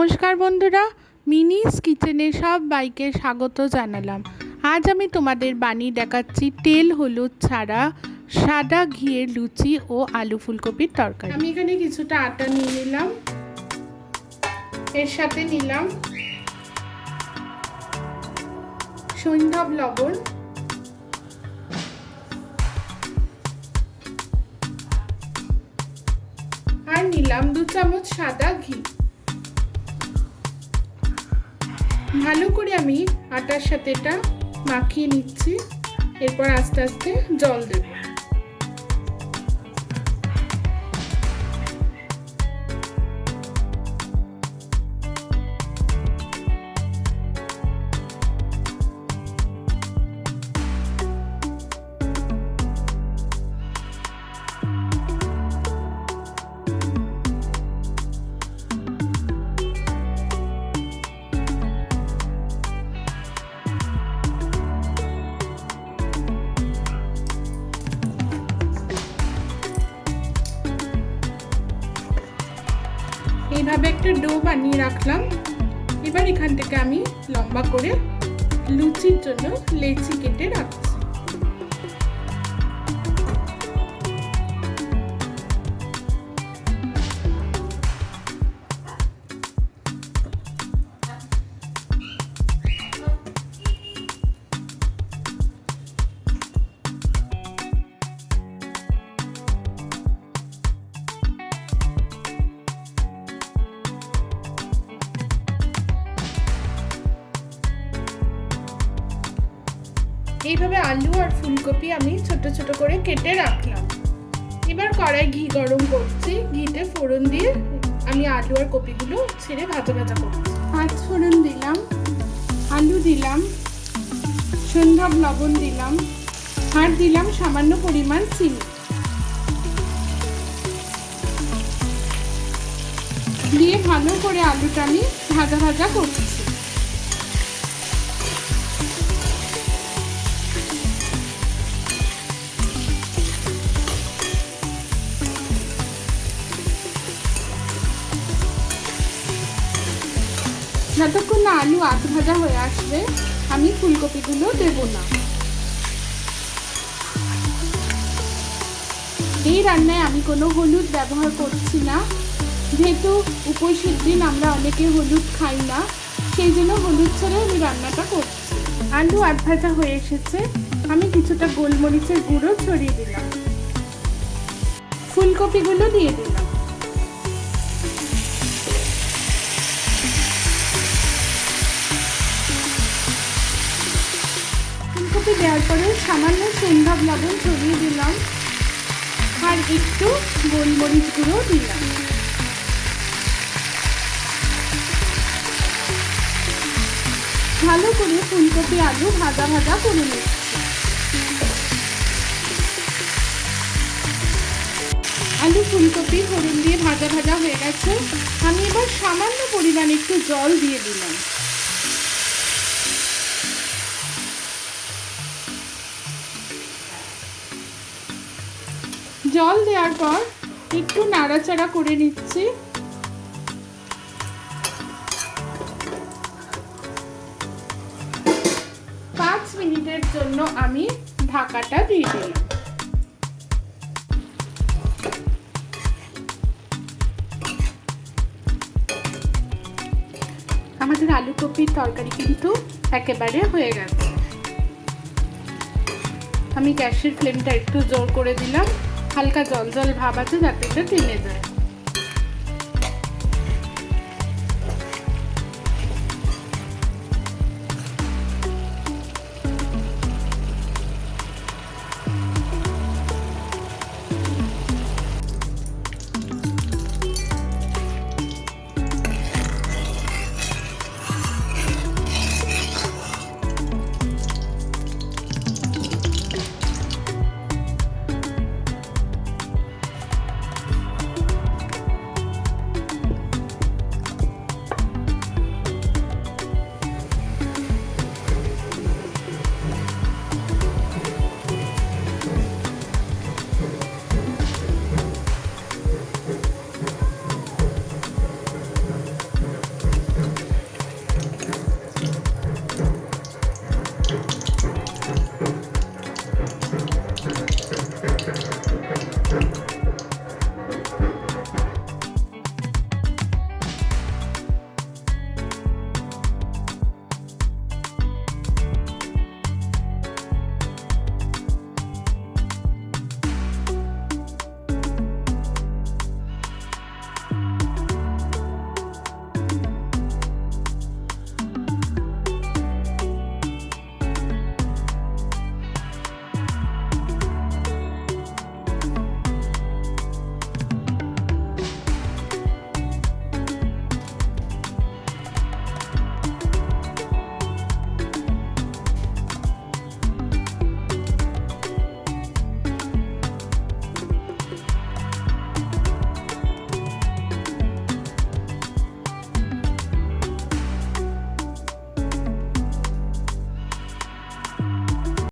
নমস্কার বন্ধুরা, মিনিস কিচেনে সবাইকে স্বাগত জানালাম। আজ আমি তোমাদের বানিয়ে দেখাচ্ছি তেল হলুদ ছাড়া সাদা ঘিয়ের লুচি ও আলু ফুলকপির তরকারি। আমি এখানে কিছুটা আটা নিয়ে নিলাম, এর সাথে নিলাম সৈন্ধব লবণ, আর নিলাম 2 চামচ সাদা ঘি। ভালো করে আমি আটার সাথে এটা মাখিয়ে নিচ্ছি। এরপর আস্তে আস্তে জল দেব। এইভাবে একটা ডো বানিয়ে রাখলাম। এবার এখান থেকে আমি লম্বা করে লুচির জন্য লেচি কেটে রাখছি। এইভাবে আলু আর ফুলকপি আমি ছোট ছোট করে কেটে রাখলাম। এবার কড়াই ঘি গরম করছি। ঘিতে ফোড়ন দিয়ে আমি আলু আর কপিগুলো ছেড়ে ভাজা ভাজা করছি। 5 ফোড়ন দিলাম, আলু দিলাম, সৈন্ধব লবণ দিলাম, আর দিলাম সামান্য পরিমাণ চিনি। দিয়ে ভালো করে আলুটা আমি ভাজা ভাজা করছি। যতক্ষণ না আলু আধ ভাজা হয়ে আসবে আমি ফুলকপিগুলো দেব না। এই রান্নায় আমি কোনো হলুদ ব্যবহার করছি না, যেহেতু উপোসের দিন আমরা অনেকে হলুদ খাই না, সেই জন্য হলুদ ছাড়া আমি রান্নাটা করছি। আলু আধ ভাজা হয়ে এসেছে, আমি কিছুটা গোলমরিচের গুঁড়ো ছড়িয়ে দিলাম, ফুলকপিগুলো দিয়ে দিলাম। ফুলকপি দেওয়ার পরে সামান্য সৈন্ধব লবণ ছড়িয়ে দিলাম, আর একটু গোলমরিচ গুঁড়ো দিলাম। ভালো করে ফুলকপি আলু ভাজা ভাজা করে নিচ্ছি। আলু ফুলকপি ফোড়ন দিয়ে ভাজা ভাজা হয়ে গেছে। আমি এবার সামান্য পরিমাণে একটু জল দিয়ে দিলাম। জল দেওয়ার পর একটু নাড়াচাড়া করে নিচ্ছি। 5 মিনিটের জন্য আমি ঢাকাটা দিয়ে দিলাম। আমাদের আলু কপির তরকারি কিন্তু একেবারে হয়ে গেছে। আমি গ্যাসের ফ্লেমটা একটু জোর করে দিলাম, হালকা জল জল ভাব আছে যাতে এটা টেনে যায়।